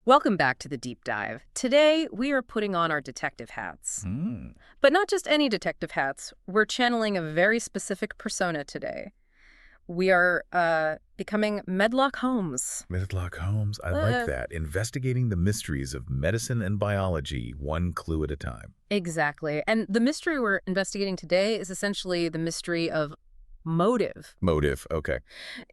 Welcome back to the deep dive. Today, we are putting on our detective hats. But not just any detective hats. We're channeling a very specific persona today. We are becoming Medlock Holmes. Medlock Holmes, I like that. Investigating the mysteries of medicine and biology, one clue at a time. Exactly. And the mystery we're investigating today is essentially the mystery of motive. Motive, okay.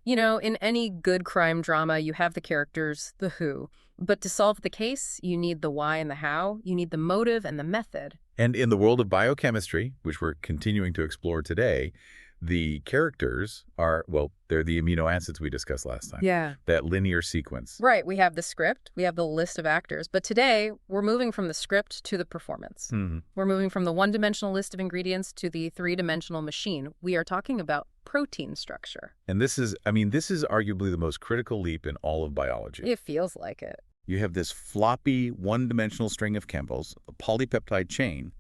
You know, in any good crime drama, you have the characters, the who. But to solve the case, you need the why and the how. You need the motive and the method. And in the world of biochemistry, which we're continuing to explore today, the characters are, well, they're the amino acids we discussed last time. Yeah. That linear sequence. Right. We have the script. We have the list of actors. But today, we're moving from the script to the performance. We're moving from the one-dimensional list of ingredients to the three-dimensional machine. We are talking about protein structure. And this is arguably the most critical leap in all of biology. It feels like it. You have this floppy one-dimensional string of chemicals, a polypeptide chain,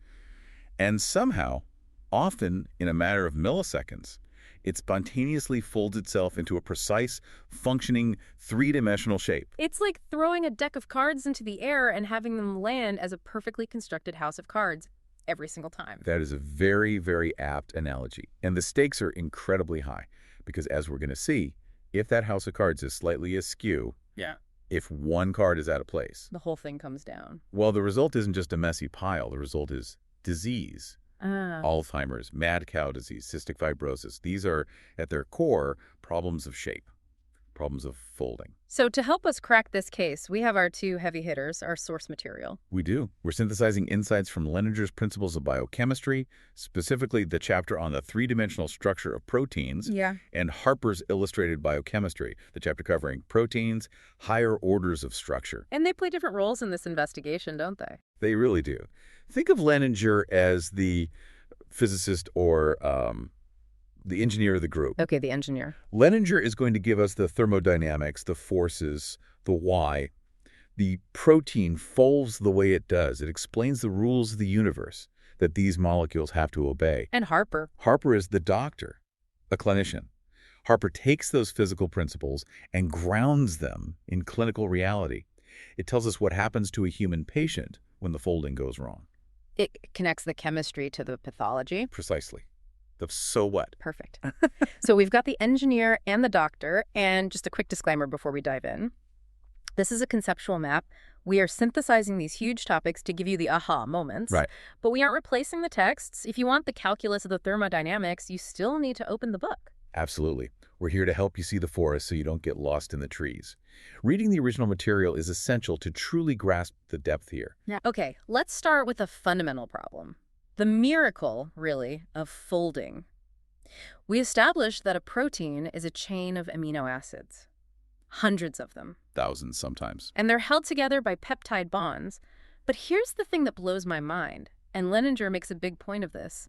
and somehow, often in a matter of milliseconds, it spontaneously folds itself into a precise, functioning, three-dimensional shape. It's like throwing a deck of cards into the air and having them land as a perfectly constructed house of cards every single time. That is a very, very apt analogy. And the stakes are incredibly high because, as we're going to see, if that house of cards is slightly askew, if one card is out of place, the whole thing comes down. Well, the result isn't just a messy pile. The result is disease. Alzheimer's, mad cow disease, cystic fibrosis. These are, at their core, problems of shape, problems of folding. So to help us crack this case, we have our two heavy hitters, our source material. We do. We're synthesizing insights from Leninger's Principles of Biochemistry, specifically the chapter on the three-dimensional structure of proteins, and Harper's Illustrated Biochemistry, the chapter covering proteins, higher orders of structure. And they play different roles in this investigation, don't they? They really do. Think of Leninger as the physicist or the engineer of the group. Okay, the engineer. Leninger is going to give us the thermodynamics, the forces, the why. The protein folds the way it does. It explains the rules of the universe that these molecules have to obey. And Harper. Harper is the doctor, a clinician. Harper takes those physical principles and grounds them in clinical reality. It tells us what happens to a human patient when the folding goes wrong. It connects the chemistry to the pathology. Precisely. The so what? Perfect. So we've got the engineer and the doctor, and just a quick disclaimer before we dive in. This is a conceptual map. We are synthesizing these huge topics to give you the aha moments. Right. But we aren't replacing the texts. If you want the calculus of the thermodynamics, you still need to open the book. Absolutely. We're here to help you see the forest so you don't get lost in the trees. Reading the original material is essential to truly grasp the depth here. Okay, let's start with a fundamental problem. The miracle, really, of folding. We established that a protein is a chain of amino acids. Hundreds of them. Thousands sometimes. And they're held together by peptide bonds. But here's the thing that blows my mind, and Leninger makes a big point of this.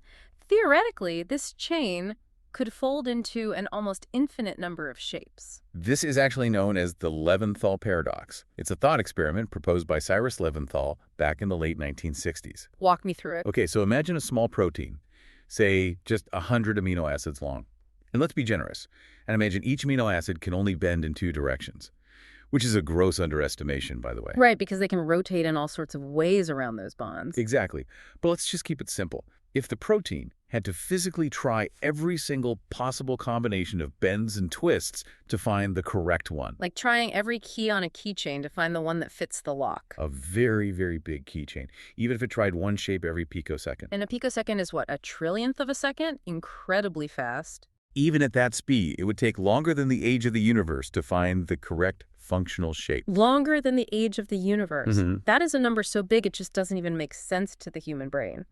Theoretically, this chain could fold into an almost infinite number of shapes. This is actually known as the Leventhal paradox. It's a thought experiment proposed by Cyrus Leventhal back in the late 1960s. Walk me through it. Okay, so imagine a small protein, say just 100 amino acids long. And let's be generous and imagine each amino acid can only bend in two directions, which is a gross underestimation, by the way. Right, because they can rotate in all sorts of ways around those bonds. Exactly. But let's just keep it simple. If the protein had to physically try every single possible combination of bends and twists to find the correct one. Like trying every key on a keychain to find the one that fits the lock. A very, very big keychain, even if it tried one shape every picosecond. And a picosecond is what, a trillionth of a second? Incredibly fast. Even at that speed, it would take longer than the age of the universe to find the correct functional shape. Longer than the age of the universe. That is a number so big it just doesn't even make sense to the human brain.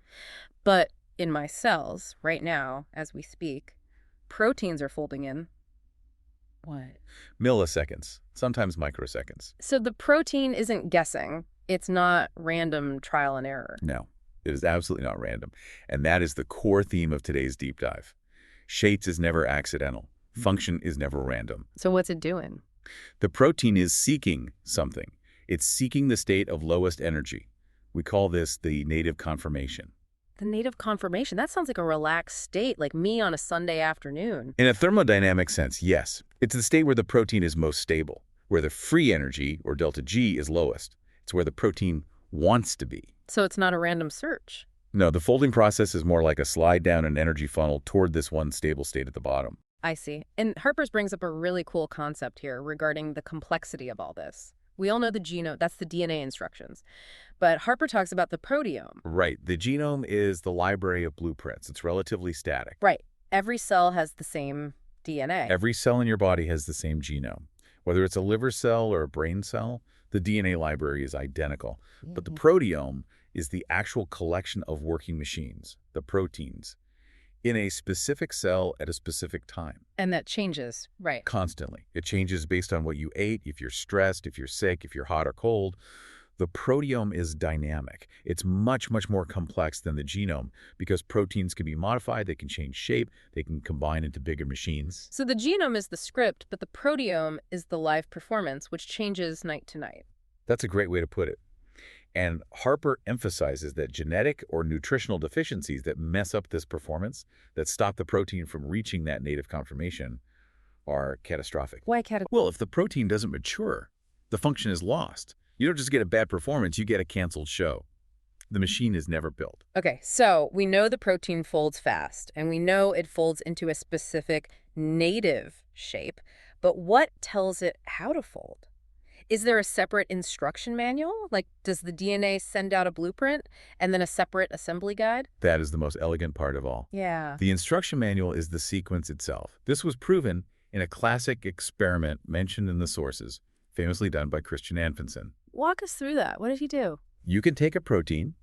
But in my cells, right now, as we speak, proteins are folding in. What? Milliseconds, sometimes microseconds. So the protein isn't guessing. It's not random trial and error. No, it is absolutely not random. And that is the core theme of today's deep dive. Shapes is never accidental. Function is never random. So what's it doing? The protein is seeking something. It's seeking the state of lowest energy. We call this the native conformation. The native conformation? That sounds like a relaxed state, like me on a Sunday afternoon. In a thermodynamic sense, yes. It's the state where the protein is most stable. where the free energy, or delta G, is lowest. It's where the protein wants to be. So it's not a random search. No, the folding process is more like a slide down an energy funnel toward this one stable state at the bottom. I see. And Harper's brings up a really cool concept here regarding the complexity of all this. We all know the genome, that's the DNA instructions. But Harper talks about the proteome. Right. The genome is the library of blueprints. It's relatively static. Right. Every cell has the same DNA. Every cell in your body has the same genome. Whether it's a liver cell or a brain cell, the DNA library is identical. But the proteome is the actual collection of working machines, the proteins, in a specific cell at a specific time. And that changes, right? Constantly. It changes based on what you ate, if you're stressed, if you're sick, if you're hot or cold. The proteome is dynamic. It's much, much more complex than the genome because proteins can be modified, they can change shape, they can combine into bigger machines. So the genome is the script, but the proteome is the live performance, which changes night to night. That's a great way to put it. And Harper emphasizes that genetic or nutritional deficiencies that mess up this performance, that stop the protein from reaching that native conformation, are catastrophic. Why catastrophic? Well, if the protein doesn't mature, the function is lost. You don't just get a bad performance, you get a canceled show. The machine is never built. Okay, so we know the protein folds fast, and we know it folds into a specific native shape, but what tells it how to fold? Is there a separate instruction manual? Like, does the DNA send out a blueprint and then a separate assembly guide? That is the most elegant part of all. Yeah. The instruction manual is the sequence itself. This was proven in a classic experiment mentioned in the sources, famously done by Christian Anfinsen. Walk us through that. What did he do? You can take a protein,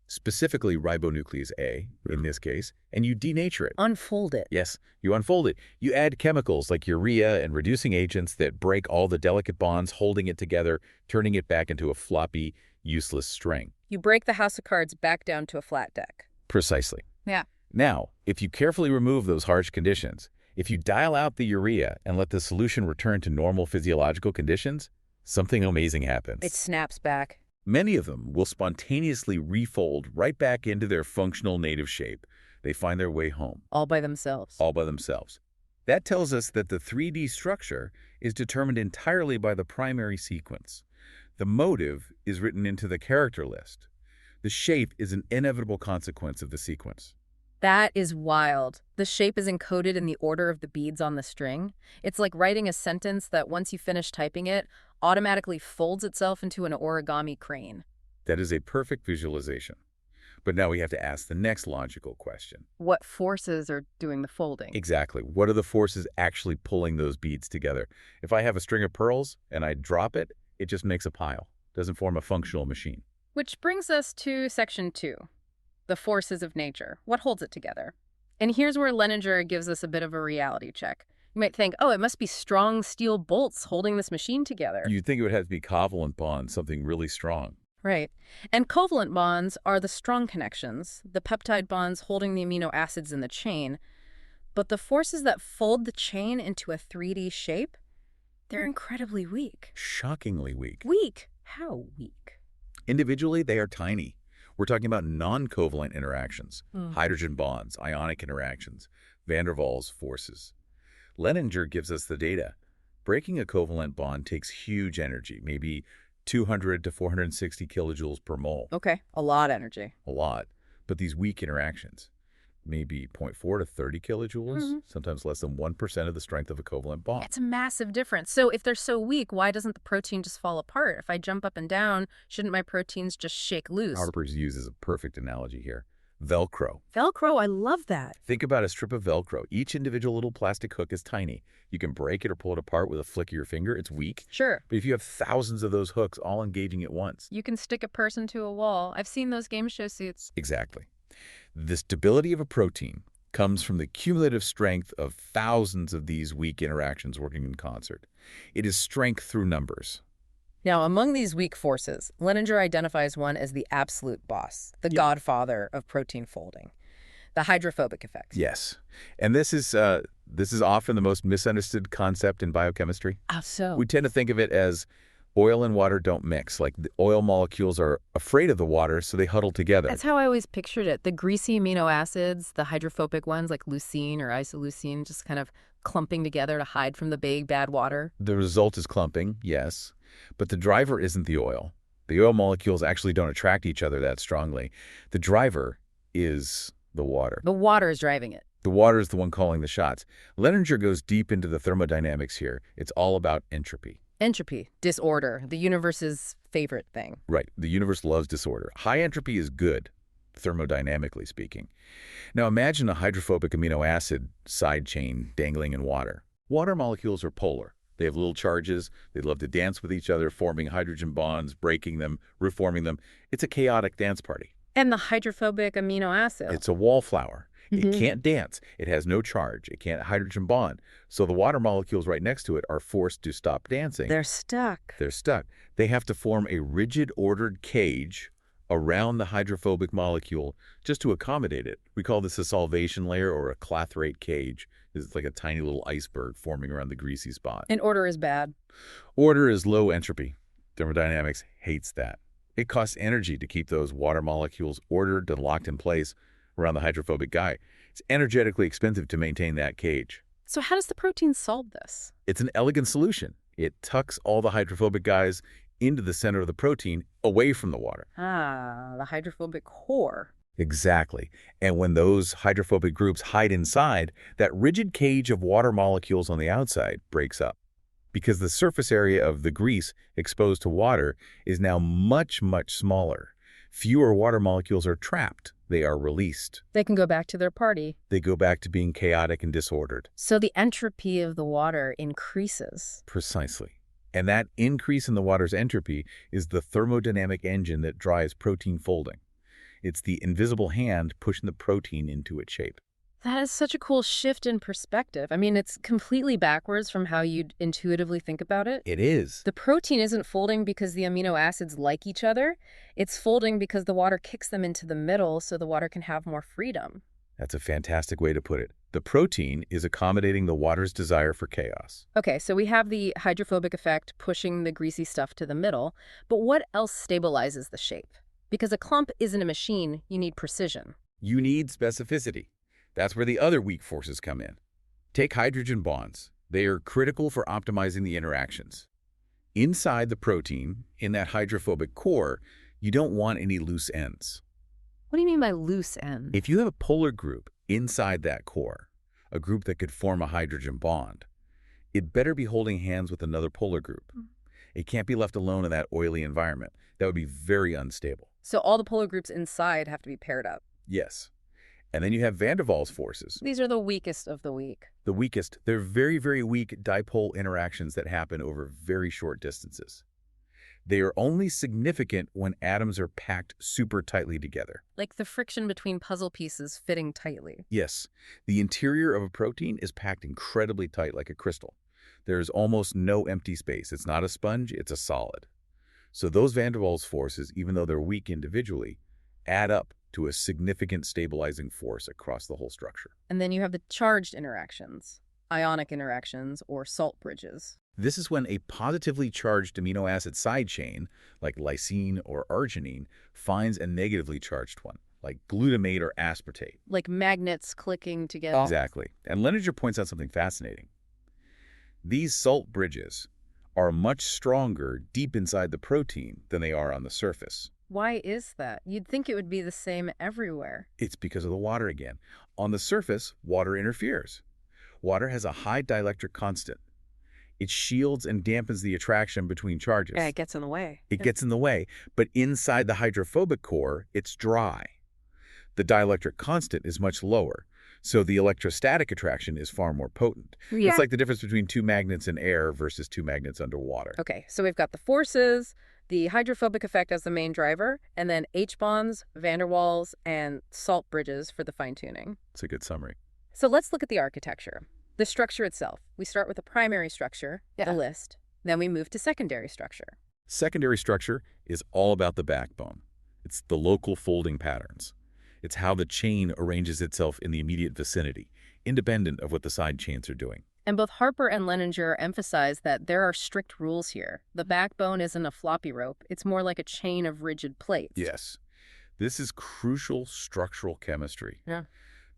specifically ribonuclease A in this case, and you denature it. Unfold it. Yes, you unfold it. You add chemicals like urea and reducing agents that break all the delicate bonds, holding it together, turning it back into a floppy, useless string. You break the house of cards back down to a flat deck. Precisely. Yeah. Now, if you carefully remove those harsh conditions, if you dial out the urea and let the solution return to normal physiological conditions, something amazing happens. It snaps back. Many of them will spontaneously refold right back into their functional native shape. They find their way home. All by themselves. All by themselves. That tells us that the 3D structure is determined entirely by the primary sequence. The motive is written into the character list. The shape is an inevitable consequence of the sequence. That is wild. The shape is encoded in the order of the beads on the string. It's like writing a sentence that once you finish typing it, automatically folds itself into an origami crane. That is a perfect visualization. But now we have to ask the next logical question. What forces are doing the folding? Exactly. What are the forces actually pulling those beads together? If I have a string of pearls and I drop it, it just makes a pile. Doesn't form a functional machine. Which brings us to section 2. The forces of nature. What holds it together? And here's where Leninger gives us a bit of a reality check. You might think, oh, it must be strong steel bolts holding this machine together. You'd think it would have to be covalent bonds, something really strong. Right. And covalent bonds are the strong connections, the peptide bonds holding the amino acids in the chain. But the forces that fold the chain into a 3D shape, they're incredibly weak. Shockingly weak. Weak? How weak? Individually, they are tiny. We're talking about non-covalent interactions, hydrogen bonds, ionic interactions, van der Waals forces. Leninger gives us the data. Breaking a covalent bond takes huge energy, maybe 200 to 460 kilojoules per mole. Okay, a lot of energy. A lot. But these weak interactions, maybe 0.4 to 30 kilojoules, sometimes less than 1% of the strength of a covalent bond. It's a massive difference. So if they're so weak, why doesn't the protein just fall apart? If I jump up and down, shouldn't my proteins just shake loose? Harper's uses a perfect analogy here. Velcro. Velcro, I love that. Think about a strip of Velcro. Each individual little plastic hook is tiny. You can break it or pull it apart with a flick of your finger. It's weak. Sure. But if you have thousands of those hooks all engaging at once. You can stick a person to a wall. I've seen those game show suits. Exactly. The stability of a protein comes from the cumulative strength of thousands of these weak interactions working in concert. It is strength through numbers. Now, among these weak forces, Leninger identifies one as the absolute boss, the godfather of protein folding, the hydrophobic effect. Yes. And this is often the most misunderstood concept in biochemistry. How so? We tend to think of it as oil and water don't mix. Like the oil molecules are afraid of the water, so they huddle together. That's how I always pictured it. The greasy amino acids, the hydrophobic ones like leucine or isoleucine, just kind of clumping together to hide from the big, bad water? The result is clumping, yes, but the driver isn't the oil. The oil molecules actually don't attract each other that strongly. The driver is the water. The water is driving it. The water is the one calling the shots. Leninger goes deep into the thermodynamics here. It's all about entropy. Entropy, disorder, the universe's favorite thing. Right. The universe loves disorder. High entropy is good, thermodynamically speaking. Now imagine a hydrophobic amino acid side chain dangling in water. Water molecules are polar. They have little charges. They love to dance with each other, forming hydrogen bonds, breaking them, reforming them. It's a chaotic dance party. And the hydrophobic amino acid. It's a wallflower. It can't dance. It has no charge. It can't hydrogen bond. So the water molecules right next to it are forced to stop dancing. They're stuck. They're stuck. They have to form a rigid, ordered cage around the hydrophobic molecule just to accommodate it. We call this a solvation layer or a clathrate cage. It's like a tiny little iceberg forming around the greasy spot. And order is bad. Order is low entropy. Thermodynamics hates that. It costs energy to keep those water molecules ordered and locked in place around the hydrophobic guy. It's energetically expensive to maintain that cage. So how does the protein solve this? It's an elegant solution. It tucks all the hydrophobic guys into the center of the protein, away from the water. Ah, the hydrophobic core. Exactly. And when those hydrophobic groups hide inside, that rigid cage of water molecules on the outside breaks up. Because the surface area of the grease exposed to water is now much, much smaller. Fewer water molecules are trapped. They are released. They can go back to their party. They go back to being chaotic and disordered. So the entropy of the water increases. Precisely. And that increase in the water's entropy is the thermodynamic engine that drives protein folding. It's the invisible hand pushing the protein into its shape. That is such a cool shift in perspective. I mean, it's completely backwards from how you'd intuitively think about it. It is. The protein isn't folding because the amino acids like each other. It's folding because the water kicks them into the middle so the water can have more freedom. That's a fantastic way to put it. The protein is accommodating the water's desire for chaos. Okay, so we have the hydrophobic effect pushing the greasy stuff to the middle, but what else stabilizes the shape? Because a clump isn't a machine, you need precision. You need specificity. That's where the other weak forces come in. Take hydrogen bonds. They are critical for optimizing the interactions. Inside the protein, in that hydrophobic core, you don't want any loose ends. What do you mean by loose ends? If you have a polar group inside that core, a group that could form a hydrogen bond, it better be holding hands with another polar group. It can't be left alone in that oily environment. That would be very unstable. So all the polar groups inside have to be paired up. Yes. And then you have van der Waals forces. These are the weakest of the weak. The weakest. They're very, very weak dipole interactions that happen over very short distances. They are only significant when atoms are packed super tightly together. Like the friction between puzzle pieces fitting tightly. Yes. The interior of a protein is packed incredibly tight like a crystal. There's almost no empty space. It's not a sponge, it's a solid. So those van der Waals forces, even though they're weak individually, add up to a significant stabilizing force across the whole structure. And then you have the charged interactions, ionic interactions, or salt bridges. This is when a positively charged amino acid side chain, like lysine or arginine, finds a negatively charged one, like glutamate or aspartate. Like magnets clicking together. Exactly. And Leninger points out something fascinating. These salt bridges are much stronger deep inside the protein than they are on the surface. Why is that? You'd think it would be the same everywhere. It's because of the water again. On the surface, water interferes. Water has a high dielectric constant. It shields and dampens the attraction between charges. Yeah, it gets in the way. It gets in the way, but inside the hydrophobic core, it's dry. The dielectric constant is much lower, so the electrostatic attraction is far more potent. Yeah. It's like the difference between two magnets in air versus two magnets underwater. Okay, so we've got the forces, the hydrophobic effect as the main driver, and then H-bonds, van der Waals, and salt bridges for the fine-tuning. It's a good summary. So let's look at the architecture. The structure itself. We start with the primary structure, the list. Then we move to secondary structure. Secondary structure is all about the backbone. It's the local folding patterns. It's how the chain arranges itself in the immediate vicinity, independent of what the side chains are doing. And both Harper and Leninger emphasize that there are strict rules here. The backbone isn't a floppy rope. It's more like a chain of rigid plates. Yes. This is crucial structural chemistry. Yeah.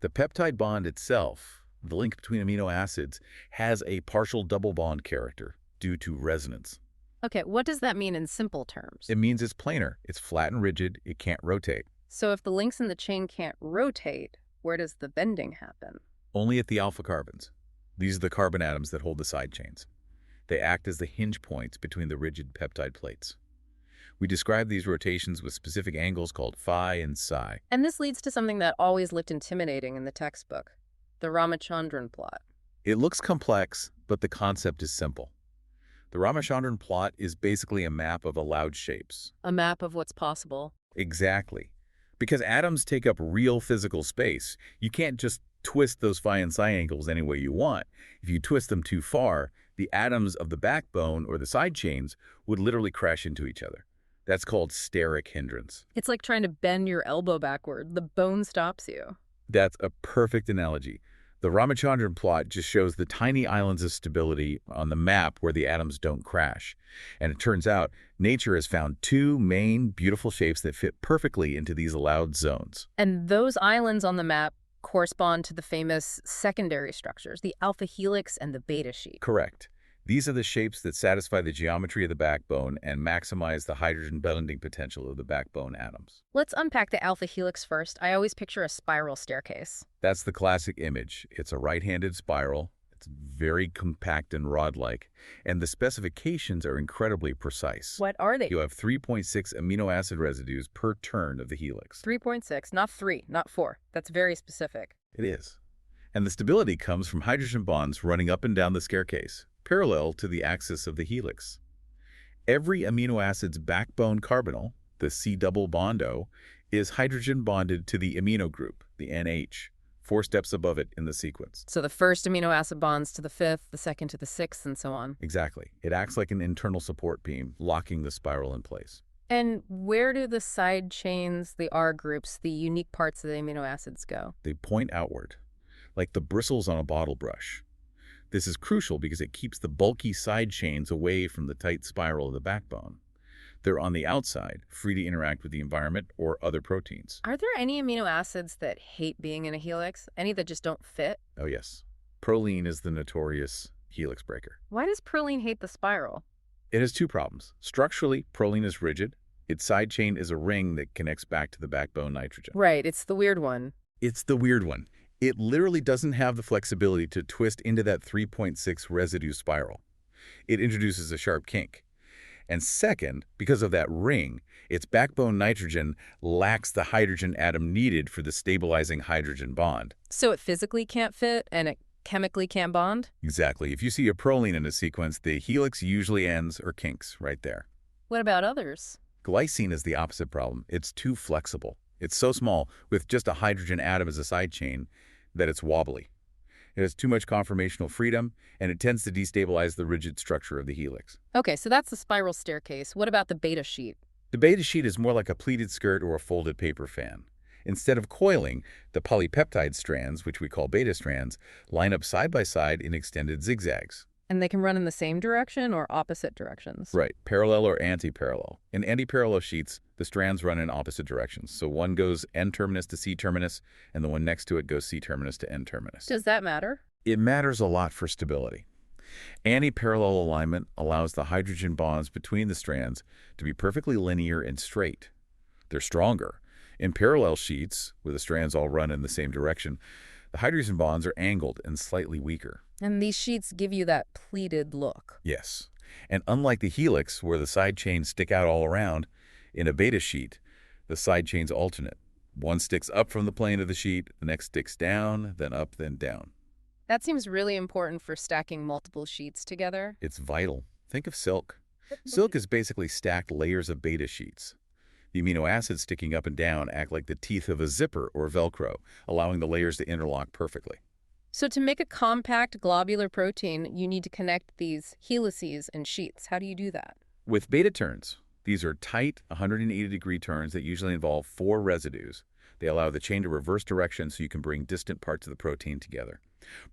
The peptide bond itself, the link between amino acids, has a partial double bond character due to resonance. Okay, what does that mean in simple terms? It means it's planar. It's flat and rigid. It can't rotate. So if the links in the chain can't rotate, where does the bending happen? Only at the alpha carbons. These are the carbon atoms that hold the side chains. They act as the hinge points between the rigid peptide plates. We describe these rotations with specific angles called phi and psi. And this leads to something that always looked intimidating in the textbook, the Ramachandran plot. It looks complex, but the concept is simple. The Ramachandran plot is basically a map of allowed shapes. A map of what's possible. Exactly. Because atoms take up real physical space, you can't just twist those phi and psi angles any way you want. If you twist them too far, the atoms of the backbone or the side chains would literally crash into each other. That's called steric hindrance. It's like trying to bend your elbow backward. The bone stops you. That's a perfect analogy. The Ramachandran plot just shows the tiny islands of stability on the map where the atoms don't crash. And it turns out nature has found two main beautiful shapes that fit perfectly into these allowed zones. And those islands on the map correspond to the famous secondary structures, the alpha helix and the beta sheet. Correct. These are the shapes that satisfy the geometry of the backbone and maximize the hydrogen bonding potential of the backbone atoms. Let's unpack the alpha helix first. I always picture a spiral staircase. That's the classic image. It's a right-handed spiral. It's very compact and rod-like, and the specifications are incredibly precise. What are they? You have 3.6 amino acid residues per turn of the helix. 3.6, not 3, not 4. That's very specific. It is. And the stability comes from hydrogen bonds running up and down the staircase, parallel to the axis of the helix. Every amino acid's backbone carbonyl, the C-double bond-O, is hydrogen bonded to the amino group, the NH, 4 steps above it in the sequence. So the first amino acid bonds to the 5th, the second to the 6th, and so on. Exactly. It acts like an internal support beam, locking the spiral in place. And where do the side chains, the R groups, the unique parts of the amino acids go? They point outward, like the bristles on a bottle brush. This is crucial because it keeps the bulky side chains away from the tight spiral of the backbone. They're on the outside, free to interact with the environment or other proteins. Are there any amino acids that hate being in a helix? Any that just don't fit? Oh yes. Proline is the notorious helix breaker. Why does proline hate the spiral? It has two problems. Structurally, proline is rigid. Its side chain is a ring that connects back to the backbone nitrogen. Right, it's the weird one. It's the weird one. It literally doesn't have the flexibility to twist into that 3.6 residue spiral. It introduces a sharp kink. And second, because of that ring, its backbone nitrogen lacks the hydrogen atom needed for the stabilizing hydrogen bond. So it physically can't fit and it chemically can't bond? Exactly. If you see a proline in a sequence, the helix usually ends or kinks right there. What about others? Glycine is the opposite problem. It's too flexible. It's so small, with just a hydrogen atom as a side chain, that it's wobbly. It has too much conformational freedom, and it tends to destabilize the rigid structure of the helix. Okay, so that's the spiral staircase. What about the beta sheet? The beta sheet is more like a pleated skirt or a folded paper fan. Instead of coiling, the polypeptide strands, which we call beta strands, line up side by side in extended zigzags. And they can run in the same direction or opposite directions? Right, parallel or anti-parallel. In anti-parallel sheets, the strands run in opposite directions. So one goes N-terminus to C-terminus, and the one next to it goes C-terminus to N-terminus. Does that matter? It matters a lot for stability. Anti-parallel alignment allows the hydrogen bonds between the strands to be perfectly linear and straight. They're stronger. In parallel sheets, where the strands all run in the same direction, the hydrogen bonds are angled and slightly weaker. And these sheets give you that pleated look. Yes. And unlike the helix, where the side chains stick out all around, in a beta sheet, the side chains alternate. One sticks up from the plane of the sheet, the next sticks down, then up, then down. That seems really important for stacking multiple sheets together. It's vital. Think of silk. Silk is basically stacked layers of beta sheets. The amino acids sticking up and down act like the teeth of a zipper or Velcro, allowing the layers to interlock perfectly. So to make a compact globular protein, you need to connect these helices and sheets. How do you do that? With beta turns, these are tight 180-degree turns that usually involve 4 residues. They allow the chain to reverse direction so you can bring distant parts of the protein together.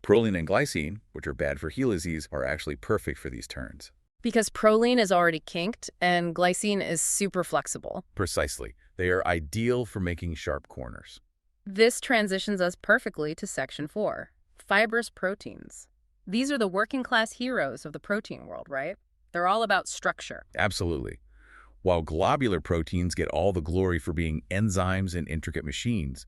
Proline and glycine, which are bad for helices, are actually perfect for these turns. Because proline is already kinked and glycine is super flexible. Precisely. They are ideal for making sharp corners. This transitions us perfectly to section 4. Fibrous proteins. These are the working-class heroes of the protein world, right? They're all about structure. Absolutely. While globular proteins get all the glory for being enzymes and intricate machines,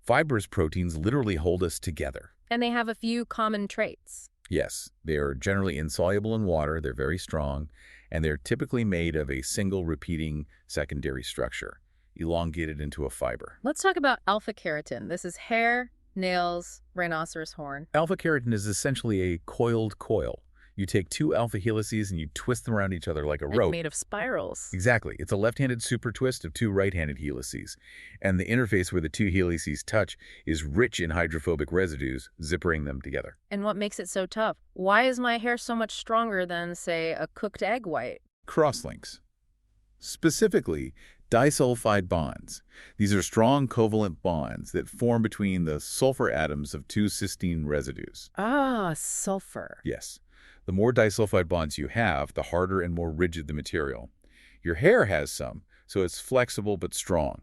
fibrous proteins literally hold us together. And they have a few common traits. Yes, they are generally insoluble in water, they're very strong, and they're typically made of a single repeating secondary structure, elongated into a fiber. Let's talk about alpha-keratin. This is hair, nails, rhinoceros horn. Alpha-keratin is essentially a coiled coil. You take two alpha helices and you twist them around each other like a rope. Made of spirals. Exactly. It's a left-handed super twist of two right-handed helices. And the interface where the two helices touch is rich in hydrophobic residues, zippering them together. And what makes it so tough? Why is my hair so much stronger than, say, a cooked egg white? Crosslinks. Specifically, disulfide bonds. These are strong covalent bonds that form between the sulfur atoms of two cysteine residues. Ah, sulfur. Yes. The more disulfide bonds you have, the harder and more rigid the material. Your hair has some, so it's flexible but strong.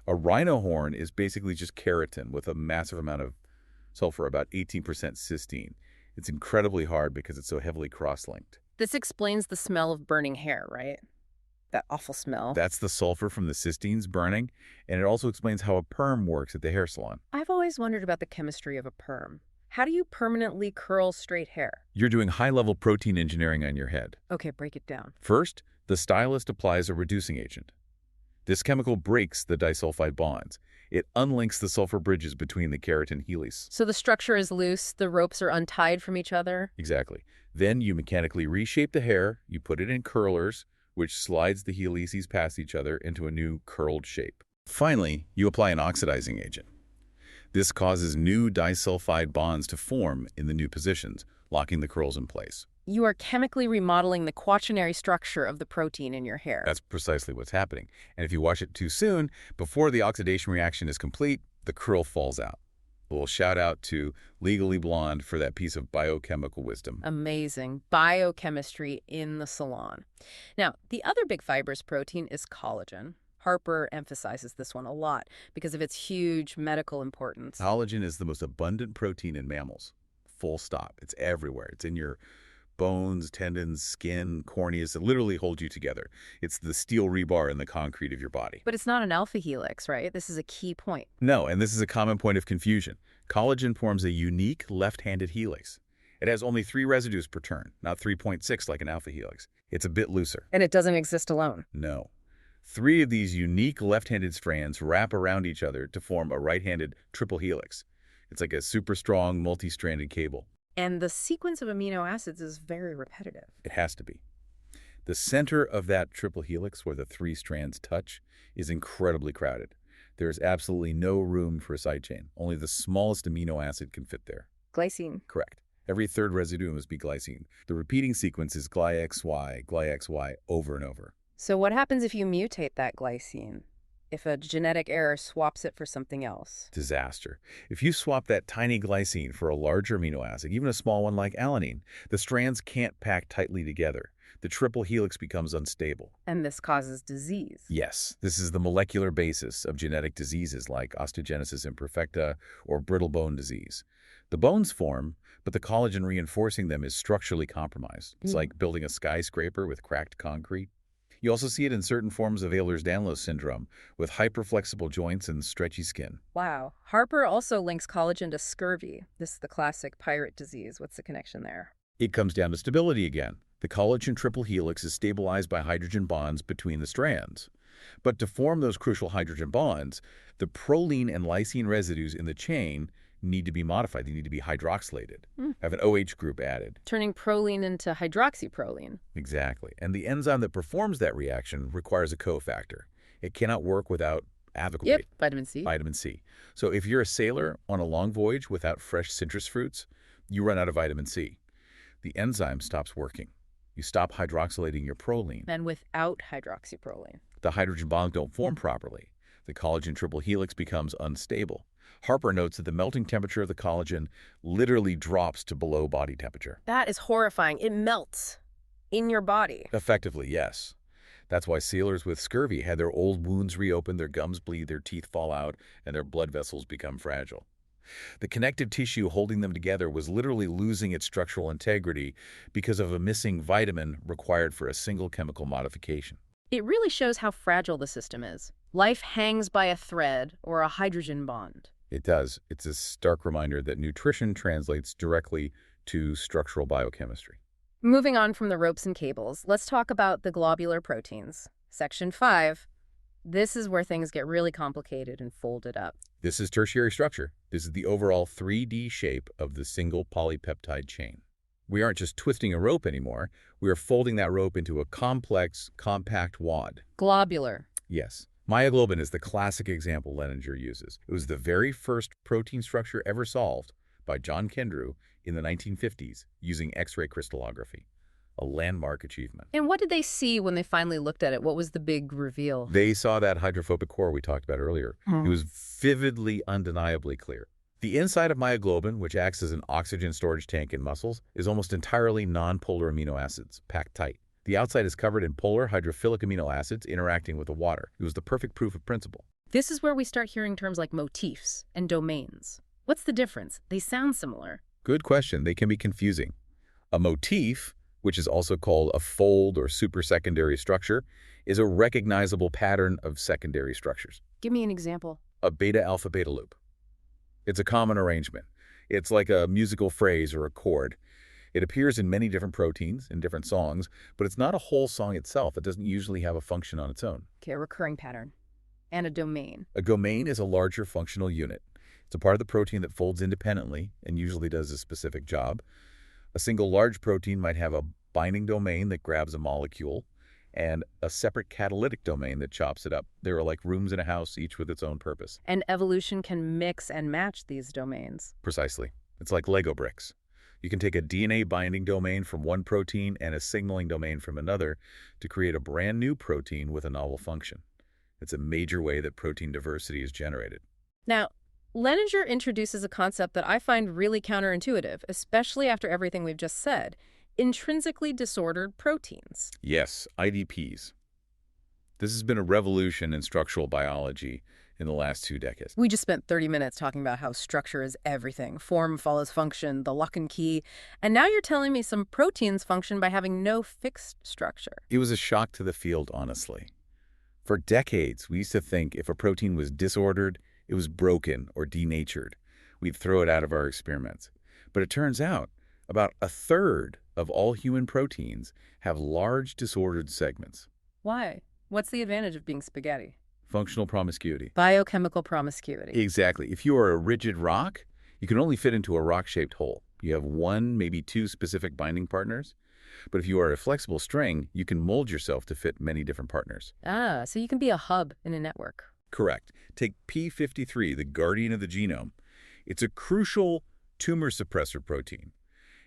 A rhino horn is basically just keratin with a massive amount of sulfur, about 18% cysteine. It's incredibly hard because it's so heavily cross-linked. This explains the smell of burning hair, right? That awful smell. That's the sulfur from the cysteines burning, and it also explains how a perm works at the hair salon. I've always wondered about the chemistry of a perm. How do you permanently curl straight hair? You're doing high-level protein engineering on your head. Okay, break it down. First, the stylist applies a reducing agent. This chemical breaks the disulfide bonds. It unlinks the sulfur bridges between the keratin helices. So the structure is loose, the ropes are untied from each other? Exactly. Then you mechanically reshape the hair, you put it in curlers, which slides the helices past each other into a new curled shape. Finally, you apply an oxidizing agent. This causes new disulfide bonds to form in the new positions, locking the curls in place. You are chemically remodeling the quaternary structure of the protein in your hair. That's precisely what's happening. And if you wash it too soon, before the oxidation reaction is complete, the curl falls out. A little shout out to Legally Blonde for that piece of biochemical wisdom. Amazing. Biochemistry in the salon. Now, the other big fibrous protein is collagen. Harper emphasizes this one a lot because of its huge medical importance. Collagen is the most abundant protein in mammals. Full stop. It's everywhere. It's in your bones, tendons, skin, corneas. It literally holds you together. It's the steel rebar in the concrete of your body. But it's not an alpha helix, right? This is a key point. No, and this is a common point of confusion. Collagen forms a unique left-handed helix. It has only 3 residues per turn, not 3.6 like an alpha helix. It's a bit looser. And it doesn't exist alone. No. 3 of these unique left-handed strands wrap around each other to form a right-handed triple helix. It's like a super strong, multi-stranded cable. And the sequence of amino acids is very repetitive. It has to be. The center of that triple helix, where the 3 strands touch, is incredibly crowded. There is absolutely no room for a side chain. Only the smallest amino acid can fit there. Glycine. Correct. Every third residue must be glycine. The repeating sequence is glyXY over and over. So what happens if you mutate that glycine? If a genetic error swaps it for something else? Disaster. If you swap that tiny glycine for a larger amino acid, even a small one like alanine, the strands can't pack tightly together. The triple helix becomes unstable. And this causes disease. Yes, this is the molecular basis of genetic diseases like osteogenesis imperfecta or brittle bone disease. The bones form, but the collagen reinforcing them is structurally compromised. It's like building a skyscraper with cracked concrete. You also see it in certain forms of Ehlers-Danlos syndrome with hyperflexible joints and stretchy skin. Wow. Harper also links collagen to scurvy. This is the classic pirate disease. What's the connection there? It comes down to stability again. The collagen triple helix is stabilized by hydrogen bonds between the strands. But to form those crucial hydrogen bonds, the proline and lysine residues in the chain need to be modified. They need to be hydroxylated, have an OH group added. Turning proline into hydroxyproline. Exactly. And the enzyme that performs that reaction requires a cofactor. It cannot work without aviculated. Yep, vitamin C. Vitamin C. So if you're a sailor on a long voyage without fresh citrus fruits, you run out of vitamin C. The enzyme stops working. You stop hydroxylating your proline. And without hydroxyproline. The hydrogen bonds don't form properly. The collagen triple helix becomes unstable. Harper notes that the melting temperature of the collagen literally drops to below body temperature. That is horrifying. It melts in your body. Effectively, yes. That's why sailors with scurvy had their old wounds reopened, their gums bleed, their teeth fall out, and their blood vessels become fragile. The connective tissue holding them together was literally losing its structural integrity because of a missing vitamin required for a single chemical modification. It really shows how fragile the system is. Life hangs by a thread or a hydrogen bond. It does. It's a stark reminder that nutrition translates directly to structural biochemistry. Moving on from the ropes and cables, let's talk about the globular proteins. Section 5. This is where things get really complicated and folded up. This is tertiary structure. This is the overall 3D shape of the single polypeptide chain. We aren't just twisting a rope anymore. We are folding that rope into a complex, compact wad. Globular. Yes. Myoglobin is the classic example Leninger uses. It was the very first protein structure ever solved by John Kendrew in the 1950s using X-ray crystallography. A landmark achievement. And what did they see when they finally looked at it? What was the big reveal? They saw that hydrophobic core we talked about earlier. It was vividly, undeniably clear. The inside of myoglobin, which acts as an oxygen storage tank in muscles, is almost entirely non-polar amino acids, packed tight. The outside is covered in polar hydrophilic amino acids interacting with the water. It was the perfect proof of principle. This is where we start hearing terms like motifs and domains. What's the difference? They sound similar. Good question. They can be confusing. A motif, which is also called a fold or supersecondary structure, is a recognizable pattern of secondary structures. Give me an example. A beta-alpha-beta loop. It's a common arrangement. It's like a musical phrase or a chord. It appears in many different proteins, in different songs, but it's not a whole song itself. It doesn't usually have a function on its own. Okay, a recurring pattern. And a domain. A domain is a larger functional unit. It's a part of the protein that folds independently and usually does a specific job. A single large protein might have a binding domain that grabs a molecule and a separate catalytic domain that chops it up. They are like rooms in a house, each with its own purpose. And evolution can mix and match these domains. Precisely. It's like Lego bricks. You can take a DNA binding domain from one protein and a signaling domain from another to create a brand new protein with a novel function. It's a major way that protein diversity is generated. Now, Leninger introduces a concept that I find really counterintuitive, especially after everything we've just said. Intrinsically disordered proteins. Yes, IDPs. This has been a revolution in structural biology in the last 2 decades. We just spent 30 minutes talking about how structure is everything. Form follows function, the lock and key. And now you're telling me some proteins function by having no fixed structure. It was a shock to the field, honestly. For decades, we used to think if a protein was disordered, it was broken or denatured. We'd throw it out of our experiments. But it turns out about a third of all human proteins have large disordered segments. Why? What's the advantage of being spaghetti? Functional promiscuity. Biochemical promiscuity. Exactly. If you are a rigid rock, you can only fit into a rock-shaped hole. You have 1, maybe 2 specific binding partners. But if you are a flexible string, you can mold yourself to fit many different partners. Ah, so you can be a hub in a network. Correct. Take P53, the guardian of the genome. It's a crucial tumor suppressor protein.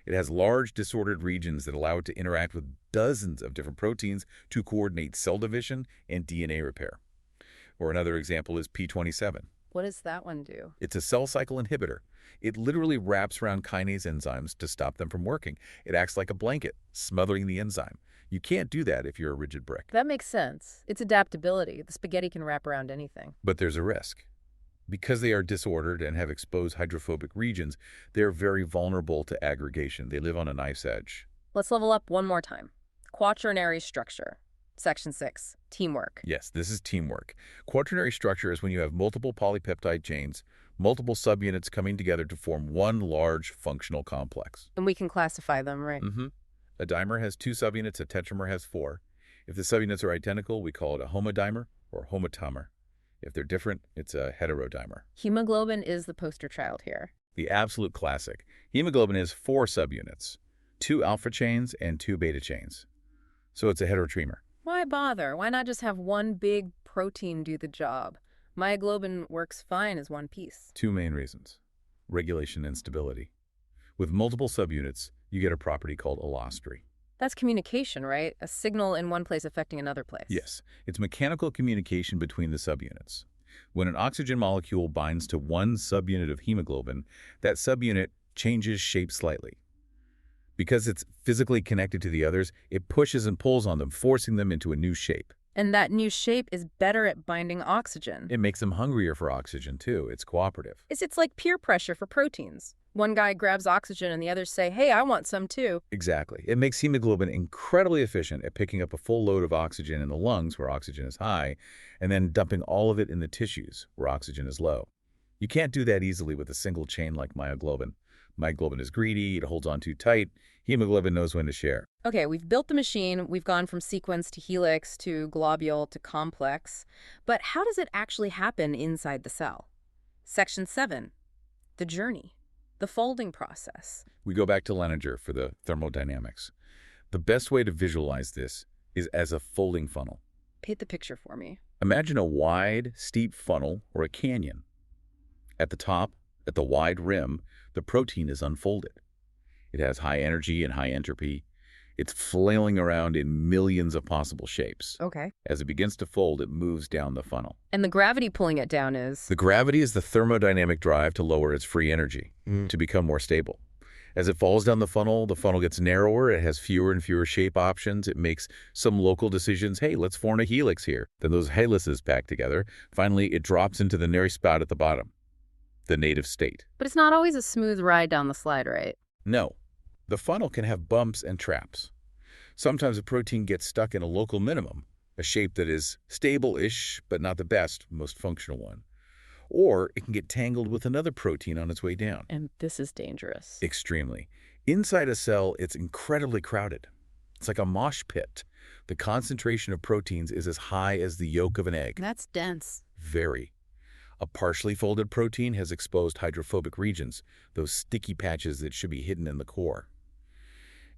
It has large disordered regions that allow it to interact with dozens of different proteins to coordinate cell division and DNA repair. Or another example is P27. What does that one do? It's a cell cycle inhibitor. It literally wraps around kinase enzymes to stop them from working. It acts like a blanket, smothering the enzyme. You can't do that if you're a rigid brick. That makes sense. It's adaptability. The spaghetti can wrap around anything. But there's a risk. Because they are disordered and have exposed hydrophobic regions, they're very vulnerable to aggregation. They live on a knife's edge. Let's level up one more time. Quaternary structure. Section 6, teamwork. Yes, this is teamwork. Quaternary structure is when you have multiple polypeptide chains, multiple subunits coming together to form one large functional complex. And we can classify them, right? A dimer has 2 subunits, a tetramer has 4. If the subunits are identical, we call it a homodimer or homotamer. If they're different, it's a heterodimer. Hemoglobin is the poster child here. The absolute classic. Hemoglobin has 4 subunits, 2 alpha chains and 2 beta chains. So it's a heterotrimer. Why bother? Why not just have one big protein do the job? Myoglobin works fine as one piece. 2 main reasons. Regulation and stability. With multiple subunits, you get a property called allostery. That's communication, right? A signal in one place affecting another place. Yes, it's mechanical communication between the subunits. When an oxygen molecule binds to one subunit of hemoglobin, that subunit changes shape slightly. Because it's physically connected to the others, it pushes and pulls on them, forcing them into a new shape. And that new shape is better at binding oxygen. It makes them hungrier for oxygen, too. It's cooperative. It's like peer pressure for proteins. One guy grabs oxygen and the others say, hey, I want some too. Exactly. It makes hemoglobin incredibly efficient at picking up a full load of oxygen in the lungs, where oxygen is high, and then dumping all of it in the tissues, where oxygen is low. You can't do that easily with a single chain like myoglobin. Myoglobin is greedy, it holds on too tight. Hemoglobin knows when to share. Okay, we've built the machine, we've gone from sequence to helix to globule to complex, but how does it actually happen inside the cell? Section 7, the journey, the folding process. We go back to Lehninger for the thermodynamics. The best way to visualize this is as a folding funnel. Paint the picture for me. Imagine a wide, steep funnel or a canyon. At the top, at the wide rim, the protein is unfolded. It has high energy and high entropy. It's flailing around in millions of possible shapes. Okay. As it begins to fold, it moves down the funnel. And the gravity pulling it down is? The gravity is the thermodynamic drive to lower its free energy, to become more stable. As it falls down the funnel gets narrower, it has fewer and fewer shape options, it makes some local decisions, hey, let's form a helix here. Then those helices pack together. Finally, it drops into the narrow spot at the bottom, the native state. But it's not always a smooth ride down the slide, right? No. The funnel can have bumps and traps. Sometimes a protein gets stuck in a local minimum, a shape that is stable-ish, but not the best, most functional one. Or it can get tangled with another protein on its way down. And this is dangerous. Extremely. Inside a cell, it's incredibly crowded. It's like a mosh pit. The concentration of proteins is as high as the yolk of an egg. That's dense. Very. A partially folded protein has exposed hydrophobic regions, those sticky patches that should be hidden in the core.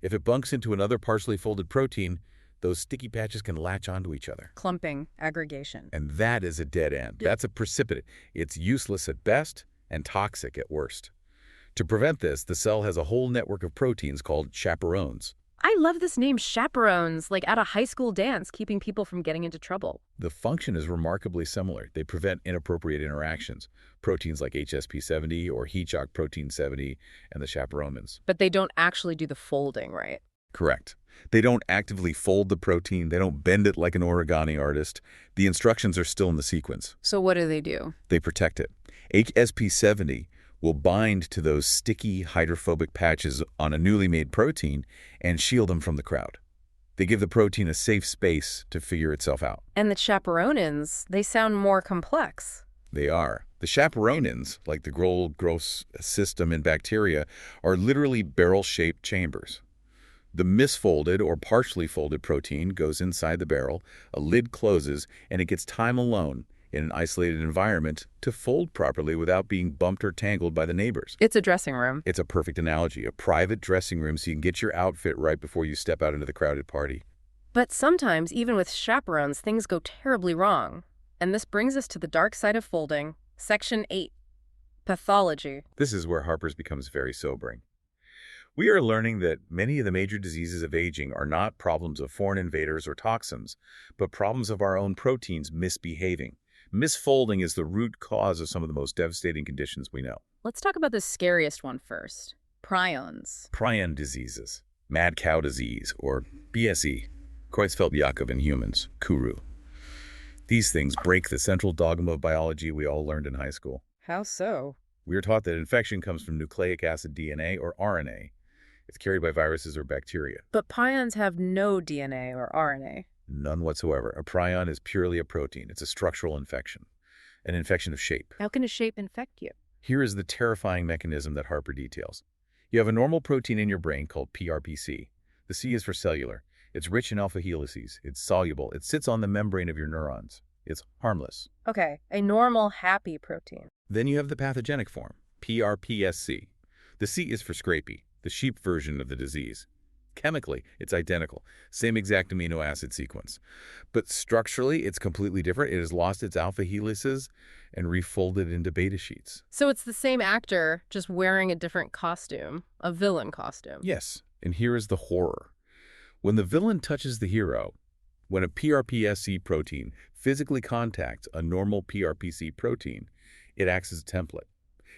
If it bunks into another partially folded protein, those sticky patches can latch onto each other. Clumping, aggregation. And that is a dead end. That's a precipitate. It's useless at best and toxic at worst. To prevent this, the cell has a whole network of proteins called chaperones. I love this name, chaperones, like at a high school dance, keeping people from getting into trouble. The function is remarkably similar. They prevent inappropriate interactions. Proteins like HSP70 or heat shock protein 70 and the chaperones. But they don't actually do the folding, right? Correct. They don't actively fold the protein. They don't bend it like an origami artist. The instructions are still in the sequence. So what do? They protect it. HSP70 will bind to those sticky hydrophobic patches on a newly made protein and shield them from the crowd. They give the protein a safe space to figure itself out. And the chaperonins, they sound more complex. They are. The chaperonins, like the Gross system in bacteria, are literally barrel-shaped chambers. The misfolded or partially folded protein goes inside the barrel, a lid closes, and it gets time alone in an isolated environment to fold properly without being bumped or tangled by the neighbors. It's a dressing room. It's a perfect analogy, a private dressing room so you can get your outfit right before you step out into the crowded party. But sometimes, even with chaperones, things go terribly wrong. And this brings us to the dark side of folding, Section 8, pathology. This is where Harper's becomes very sobering. We are learning that many of the major diseases of aging are not problems of foreign invaders or toxins, but problems of our own proteins misbehaving. Misfolding is the root cause of some of the most devastating conditions we know. Let's talk about the scariest one first, prions. Prion diseases, mad cow disease, or BSE, Creutzfeldt-Jakob in humans, Kuru. These things break the central dogma of biology we all learned in high school. How so? We are taught that infection comes from nucleic acid DNA or RNA. It's carried by viruses or bacteria. But prions have no DNA or RNA. None whatsoever. A prion is purely a protein. It's a structural infection, an infection of shape. How can a shape infect you? Here is the terrifying mechanism that Harper details. You have a normal protein in your brain called PRPC. The C is for cellular. It's rich in alpha helices. It's soluble. It sits on the membrane of your neurons. It's harmless. Okay, a normal, happy protein. Then you have the pathogenic form, PRPSC. The C is for scrapie, the sheep version of the disease. Chemically, it's identical, same exact amino acid sequence. But structurally, it's completely different. It has lost its alpha helices and refolded into beta sheets. So it's the same actor, just wearing a different costume, a villain costume. Yes, and here is the horror. When the villain touches the hero, when a PRPSC protein physically contacts a normal PRPC protein, it acts as a template.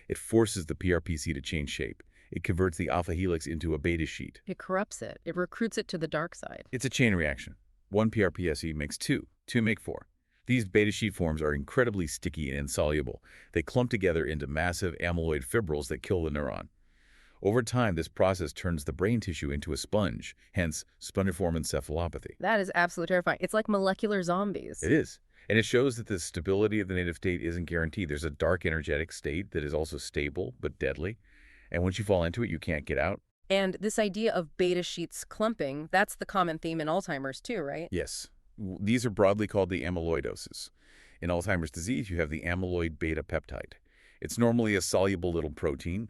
It forces the PRPC to change shape. It converts the alpha helix into a beta sheet. It corrupts it. It recruits it to the dark side. It's a chain reaction. One PRPSC makes two. to make 4. These beta sheet forms are incredibly sticky and insoluble. They clump together into massive amyloid fibrils that kill the neuron. Over time, this process turns the brain tissue into a sponge, hence spongiform encephalopathy. That is absolutely terrifying. It's like molecular zombies. It is. And it shows that the stability of the native state isn't guaranteed. There's a dark energetic state that is also stable but deadly. And once you fall into it, you can't get out. And this idea of beta sheets clumping, that's the common theme in Alzheimer's too, right? Yes. These are broadly called the amyloidoses. In Alzheimer's disease, you have the amyloid beta peptide. It's normally a soluble little protein,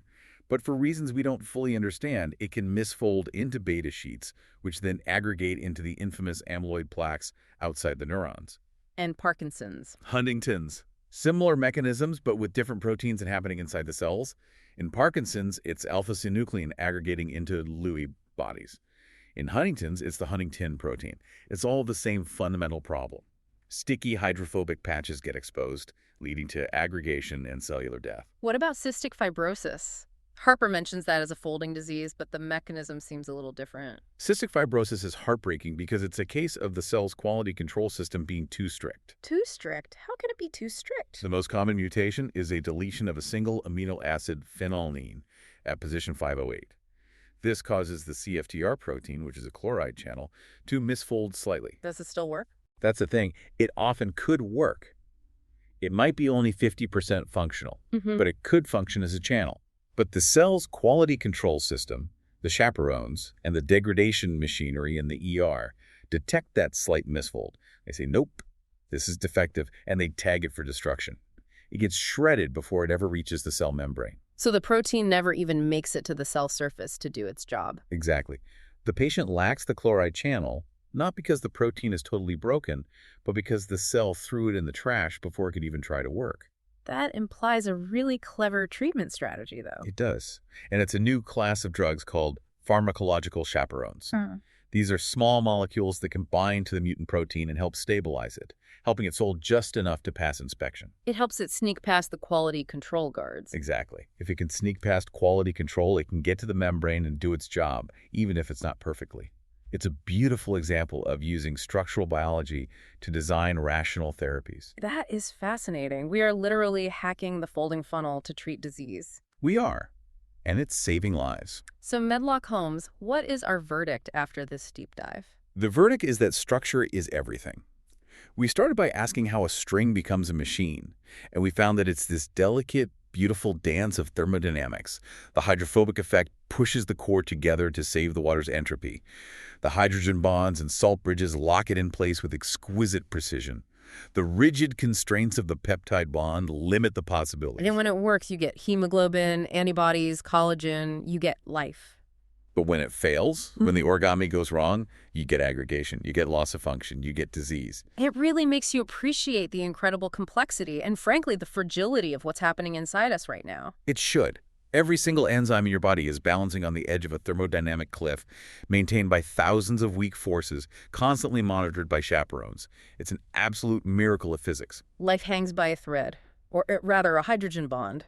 but for reasons we don't fully understand, it can misfold into beta sheets, which then aggregate into the infamous amyloid plaques outside the neurons. And Parkinson's. Huntington's. Similar mechanisms, but with different proteins and happening inside the cells. In Parkinson's, it's alpha-synuclein aggregating into Lewy bodies. In Huntington's, it's the Huntingtin protein. It's all the same fundamental problem. Sticky hydrophobic patches get exposed, leading to aggregation and cellular death. What about cystic fibrosis? Harper mentions that as a folding disease, but the mechanism seems a little different. Cystic fibrosis is heartbreaking because it's a case of the cell's quality control system being too strict. Too strict? How can it be too strict? The most common mutation is a deletion of a single amino acid phenylalanine at position 508. This causes the CFTR protein, which is a chloride channel, to misfold slightly. Does it still work? That's the thing. It often could work. It might be only 50% functional, but it could function as a channel. But the cell's quality control system, the chaperones, and the degradation machinery in the ER detect that slight misfold. They say, nope, this is defective, and they tag it for destruction. It gets shredded before it ever reaches the cell membrane. So the protein never even makes it to the cell surface to do its job. Exactly. The patient lacks the chloride channel, not because the protein is totally broken, but because the cell threw it in the trash before it could even try to work. That implies a really clever treatment strategy, though. It does. And it's a new class of drugs called pharmacological chaperones. These are small molecules that can bind to the mutant protein and help stabilize it, helping it fold just enough to pass inspection. It helps it sneak past the quality control guards. Exactly. If it can sneak past quality control, it can get to the membrane and do its job, even if it's not perfectly. It's a beautiful example of using structural biology to design rational therapies. That is fascinating. We are literally hacking the folding funnel to treat disease. We are. And it's saving lives. So Medlock Holmes, what is our verdict after this deep dive? The verdict is that structure is everything. We started by asking how a string becomes a machine, and we found that it's this delicate, beautiful dance of thermodynamics. The hydrophobic effect pushes the core together to save the water's entropy. The hydrogen bonds and salt bridges lock it in place with exquisite precision. The rigid constraints of the peptide bond limit the possibilities. And when it works, you get hemoglobin, antibodies, collagen, you get life. But when it fails, when the origami goes wrong, you get aggregation, you get loss of function, you get disease. It really makes you appreciate the incredible complexity and, frankly, the fragility of what's happening inside us right now. It should. Every single enzyme in your body is balancing on the edge of a thermodynamic cliff, maintained by thousands of weak forces, constantly monitored by chaperones. It's an absolute miracle of physics. Life hangs by a thread, or rather a hydrogen bond.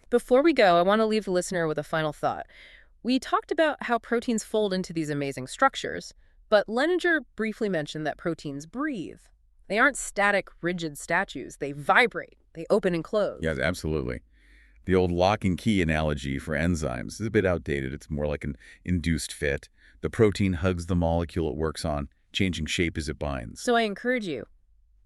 Before we go, I want to leave the listener with a final thought. We talked about how proteins fold into these amazing structures, but Leninger briefly mentioned that proteins breathe. They aren't static, rigid statues. They vibrate. They open and close. Yes, absolutely. The old lock and key analogy for enzymes is a bit outdated. It's more like an induced fit. The protein hugs the molecule it works on, changing shape as it binds. So I encourage you,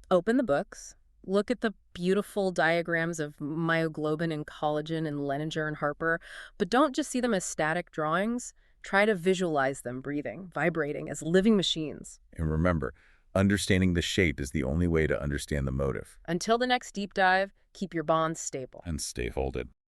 open the books, look at the beautiful diagrams of myoglobin and collagen in Leninger and Harper, but don't just see them as static drawings. Try to visualize them breathing, vibrating as living machines. And remember, understanding the shape is the only way to understand the motive. Until the next deep dive, keep your bonds stable. And stay folded.